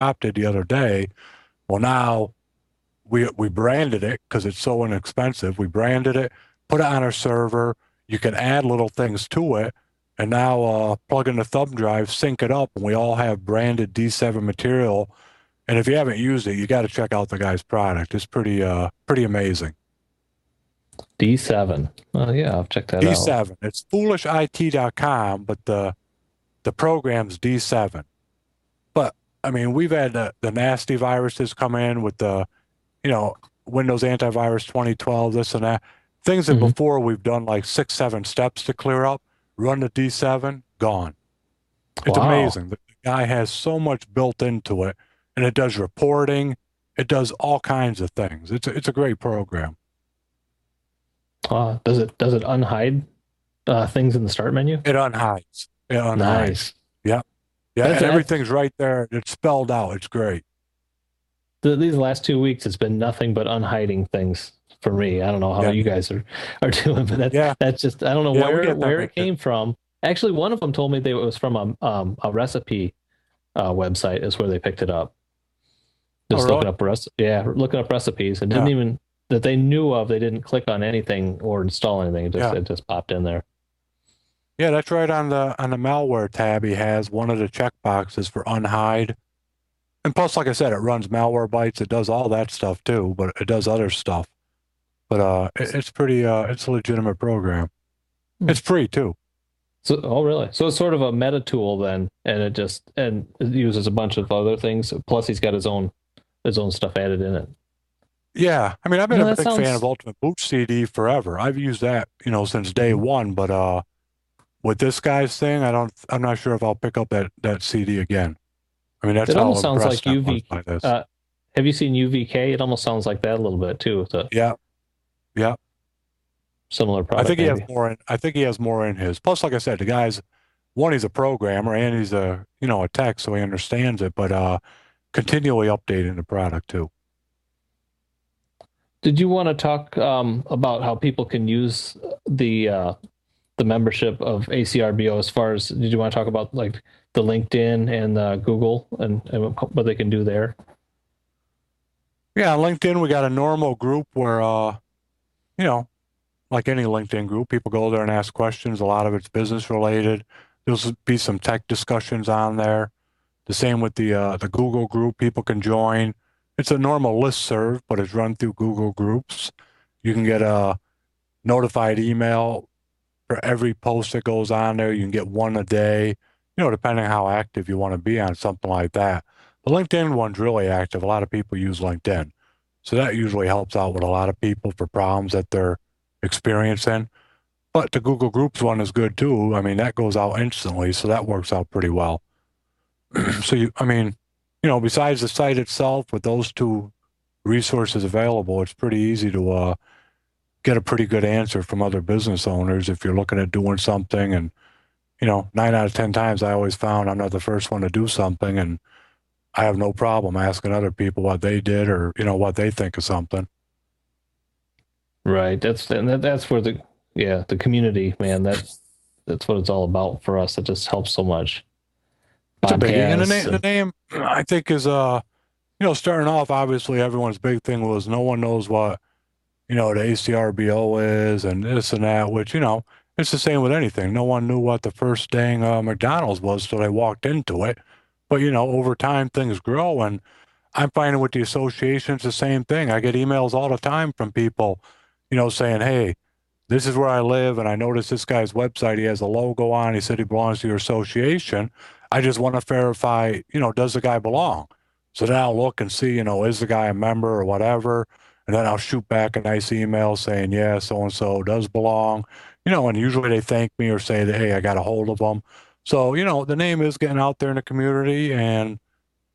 adopted the other day. Well, now we branded it because it's so inexpensive. We branded it, put it on our server. You can add little things to it, and now plug in the thumb drive, sync it up, and we all have branded D7 material. And if you haven't used it, you got to check out the guy's product. It's pretty amazing. D7. Oh yeah, I'll check that out. D7. It's foolishit.com, but the program's D7. But I mean, we've had the nasty viruses come in with the, you know, Windows antivirus 2012, this and that. Things that Hmm. before we've done like 6, 7 steps to clear up, run the D7, gone. It's Wow. amazing. The guy has so much built into it, and it does reporting. It does all kinds of things. It's a great program. Does it unhide things in the start menu? It unhides. It unhides. Nice. Yeah. Yeah. That's And that's everything's right there. It's spelled out. It's great. these last 2 weeks. It's been nothing but unhiding things for me. I don't know how Yeah. you guys are doing, but that's Yeah. that's just I don't know Yeah. We where get them where in it here. came from. Actually, one of them told me it was from a recipe website is where they picked it up. Oh, Just really? looking up recipes and didn't Yeah. even that they knew of. They didn't click on anything or install anything. Yeah. It just popped in there. Yeah. That's right on the malware tab. He has one of the check boxes for unhide. And plus, like I said, it runs malware bytes. It does all that stuff too, but it does other stuff. But it's pretty it's a legitimate program. Hmm. It's free too. So, oh, really? So it's sort of a meta tool then, and it uses a bunch of other things. Plus, he's got his own stuff added in it. Yeah, I mean, I've been No, a that big fan of sounds. Ultimate Boot CD forever. I've used that, since day Mhm. one. But with this guy's thing, I'm not sure if I'll pick up that CD again. I mean, that's It how almost sounds like impressed I was UV. by this. Uh, have you seen UVK? It almost sounds like that a little bit too. It's a Yeah, yeah. similar I product, think he has maybe. more in. I think he has more in his. Plus, like I said, the guy's one. He's a programmer and he's a tech, so he understands it. But continually updating the product too. Did you want to talk about how people can use the uh, the membership of ACRBO as far as did you want to talk about like the LinkedIn and Google and what they can do there? Yeah, on LinkedIn, we got a normal group where you know, like any LinkedIn group, people go there and ask questions. A lot of it's business related. There'll be some tech discussions on there. The same with the Google group. People can join. It's a normal list serve, but it's run through Google Groups. You can get a notified email for every post that goes on there. You can get one a day, depending how active you want to be on something like that. The LinkedIn one's really active. A lot of people use LinkedIn. So that usually helps out with a lot of people for problems that they're experiencing. But the Google Groups one is good too. I mean, that goes out instantly, so that works out pretty well. So I mean, besides the site itself, with those two resources available, it's pretty easy to get a pretty good answer from other business owners if you're looking at doing something. And 9 out of 10 times, I always found I'm not the first one to do something, and I have no problem asking other people what they did or what they think of something. Right. That's where the community, man, that's what it's all about for us. It just helps so much. It's a biggie, and Podcasts the and name I think is starting off. Obviously, everyone's big thing was no one knows what the ACRBO is and this and that, which, it's the same with anything. No one knew what the first dang McDonald's was till they walked into it. But, over time things grow. And I'm finding with the associations the same thing. I get emails all the time from people, saying, hey, this is where I live. And I noticed this guy's website, he has a logo on. He said he belongs to your association. I just want to verify, does the guy belong? So then I'll look and see, is the guy a member or whatever? And then I'll shoot back a nice email saying, yeah, so and so does belong, and usually they thank me or say that, hey, I got a hold of them. So, the name is getting out there in the community. And,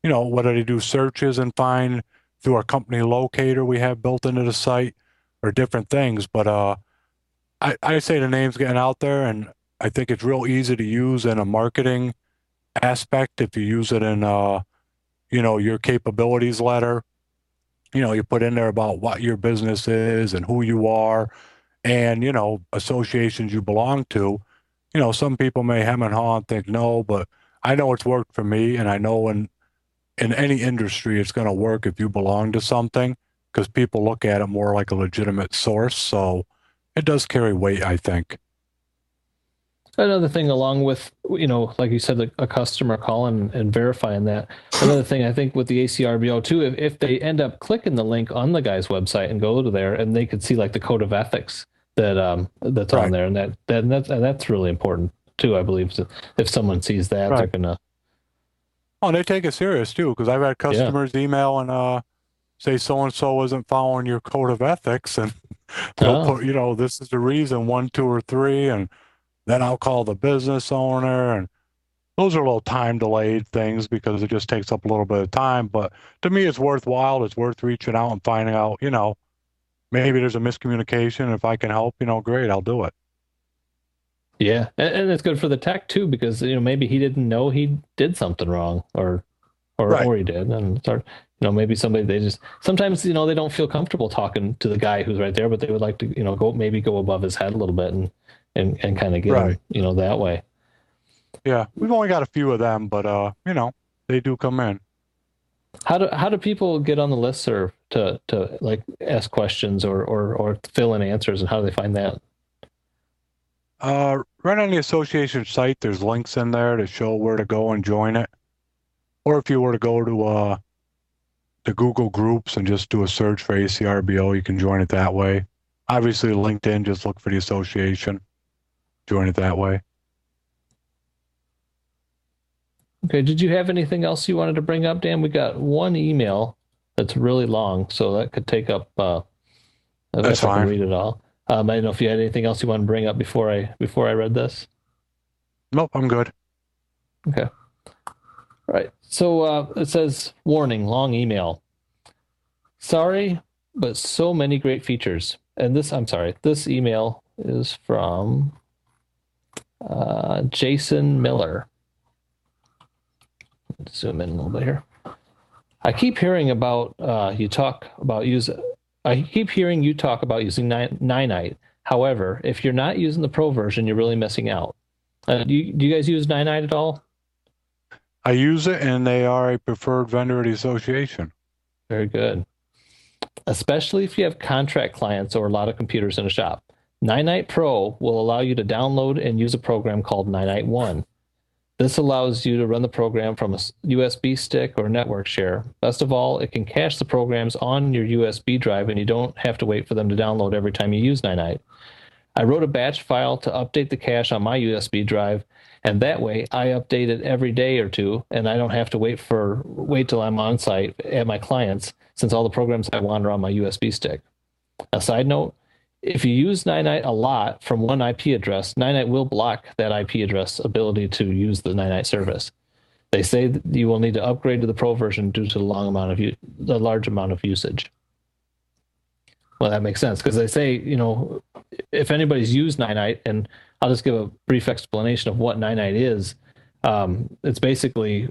whether they do searches and find through our company locator we have built into the site or different things. But I say the name's getting out there, and I think it's real easy to use in a marketing aspect if you use it in, your capabilities letter. You put in there about what your business is and who you are and, associations you belong to. Some people may hem and haw and think no, but I know it's worked for me, and I know in any industry, it's going to work if you belong to something because people look at it more like a legitimate source. So it does carry weight, I think. Another thing, along with, like you said, a customer calling and verifying that. Another thing I think with the ACRBO too, if they end up clicking the link on the guy's website and go to there, and they could see like the code of ethics that's on Right. there, and that's really important too, I believe. So if someone sees that, they're Right. gonna, Oh, and they take it serious too, because I've had yeah, customers email and say so and so isn't following your code of ethics, and they'll oh, put, this is the reason, one, two, or three, and then I'll call the business owner, and those are little time delayed things because it just takes up a little bit of time. But to me, it's worthwhile. It's worth reaching out and finding out, maybe there's a miscommunication. If I can help, great, I'll do it. yeah, and it's good for the tech too because maybe he didn't know he did something wrong, Right. or he did, and start, maybe somebody they just sometimes they don't feel comfortable talking to the guy who's right there, but they would like to go above his head a little bit and kind of get him Right. that way. Yeah. We've only got a few of them, but they do come in. How do people get on the listserv to like ask questions or fill in answers, and how do they find that? Right on the association site, there's links in there to show where to go and join it. Or if you were to go to the Google Groups and just do a search for ACRBO, you can join it that way. Obviously, LinkedIn, just look for the association, join it that way. Okay, did you have anything else you wanted to bring up, Dan? We got one email that's really long, so that could take up. I don't know That's if I can fine. read it all. I don't know if you had anything else you want to bring up before I read this. Nope, I'm good. Okay. Right. So it says, warning, long email. Sorry, but so many great features. And I'm sorry, this email is from Jason Miller. Let's zoom in a little bit here. I keep hearing about you talk about use. I keep hearing you talk about using Ninite. However, if you're not using the pro version, you're really missing out. Do you guys use Ninite at all? I use it and they are a preferred vendor of the association. Very good. Especially if you have contract clients or a lot of computers in a shop. Ninite Pro will allow you to download and use a program called Ninite One. This allows you to run the program from a USB stick or network share. Best of all, it can cache the programs on your USB drive and you don't have to wait for them to download every time you use Ninite. I wrote a batch file to update the cache on my USB drive, and that way I update it every day or two, and I don't have to wait till I'm on site at my clients since all the programs I want are on my USB stick. A side note, if you use Ninite a lot from one IP address, Ninite will block that IP address ability to use the Ninite service. They say that you will need to upgrade to the Pro version due to the large amount of usage. Well, that makes sense because they say, if anybody's used Ninite, and I'll just give a brief explanation of what Ninite is. It's basically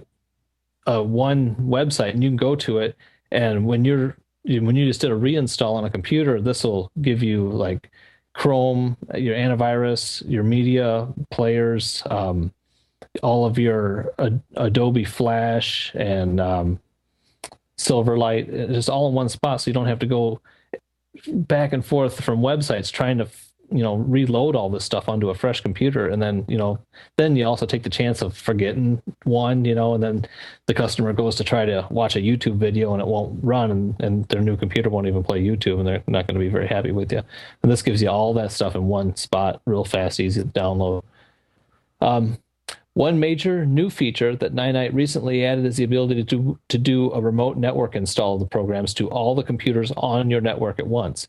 one website, and you can go to it, and when you just did a reinstall on a computer, this will give you like Chrome, your antivirus, your media players, all of your Adobe Flash and Silverlight, just all in one spot, so you don't have to go back and forth from websites trying to reload all this stuff onto a fresh computer, and then you also take the chance of forgetting one, and then the customer goes to try to watch a YouTube video and it won't run, and their new computer won't even play YouTube, and they're not going to be very happy with you. And this gives you all that stuff in one spot, real fast, easy to download. One major new feature that Ninite recently added is the ability to do a remote network install of the programs to all the computers on your network at once.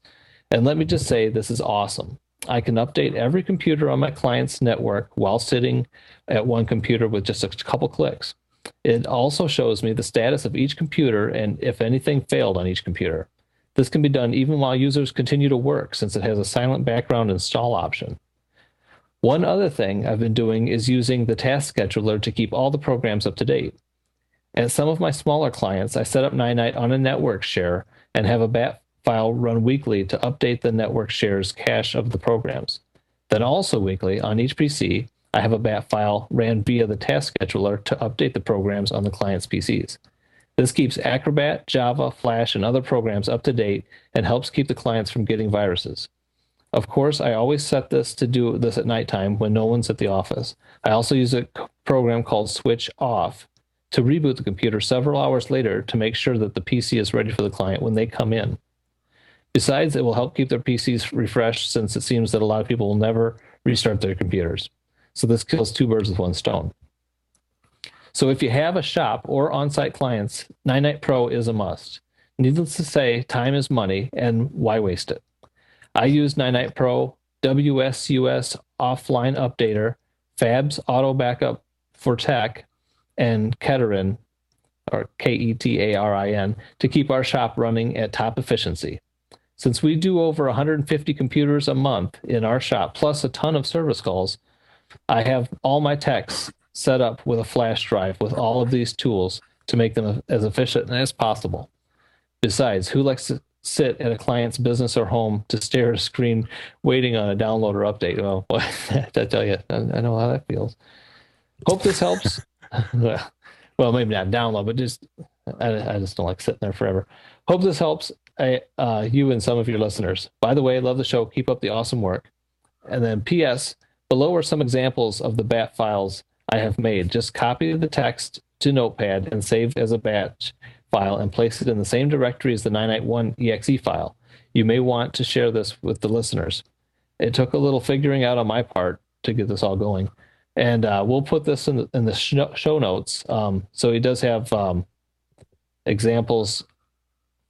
And let me just say, this is awesome. I can update every computer on my client's network while sitting at one computer with just a couple clicks. It also shows me the status of each computer and if anything failed on each computer. This can be done even while users continue to work since it has a silent background install option. One other thing I've been doing is using the task scheduler to keep all the programs up to date. At some of my smaller clients, I set up Ninite on a network share and have a bat file run weekly to update the network share's cache of the programs. Then also weekly on each PC, I have a bat file ran via the task scheduler to update the programs on the client's PCs. This keeps Acrobat, Java, Flash, and other programs up to date and helps keep the clients from getting viruses. Of course, I always set this to do this at nighttime when no one's at the office. I also use a program called Switch Off to reboot the computer several hours later to make sure that the PC is ready for the client when they come in. Besides, it will help keep their PCs refreshed since it seems that a lot of people will never restart their computers. So this kills two birds with one stone. So if you have a shop or on-site clients, 99 Pro is a must. Needless to say, time is money, and why waste it? I use 99 Pro, WSUS Offline Updater, Fab's Auto Backup for Tech, and Keterin, or Ketarin, to keep our shop running at top efficiency. Since we do over 150 computers a month in our shop, plus a ton of service calls, I have all my techs set up with a flash drive with all of these tools to make them as efficient as possible. Besides, who likes to sit at a client's business or home to stare at a screen waiting on a download or update? Well, I tell you, I know how that feels. Hope this helps. Well, maybe not download, but just I just don't like sitting there forever. Hope this helps you and some of your listeners. By the way, love the show. Keep up the awesome work. And then P.S. Below are some examples of the bat files I have made. Just copy the text to Notepad and save as a batch file and place it in the same directory as the 991.exe file. You may want to share this with the listeners. It took a little figuring out on my part to get this all going. And we'll put this in the show notes. So he does have examples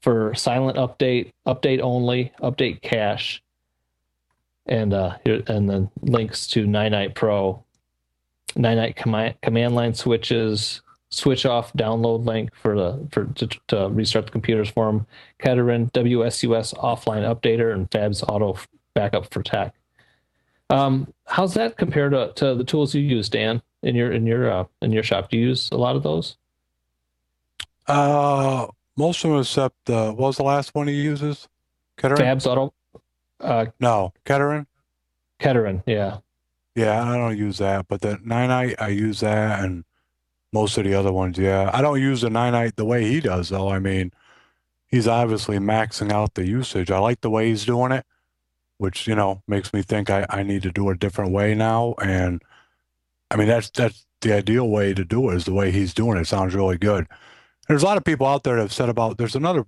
for silent update, update only, update cache, and then links to 99 Pro, 99 command line switches, switch off download link to restart the computers for them, Keterin, WSUS offline updater, and Fab's auto backup for tech. How's that compared to the tools you use, Dan, in your shop? Do you use a lot of those? Most of them except what was the last one he uses? Kettering? Fab's auto. No, Kettering. Keterin, yeah. Yeah, I don't use that, but the 9 I use that, and most of the other ones, yeah. I don't use the 9 the way he does, though. I mean, he's obviously maxing out the usage. I like the way he's doing it, which, makes me think I need to do it a different way now. And I mean, that's the ideal way to do it is the way he's doing it. It sounds really good. There's a lot of people out there that have said there's another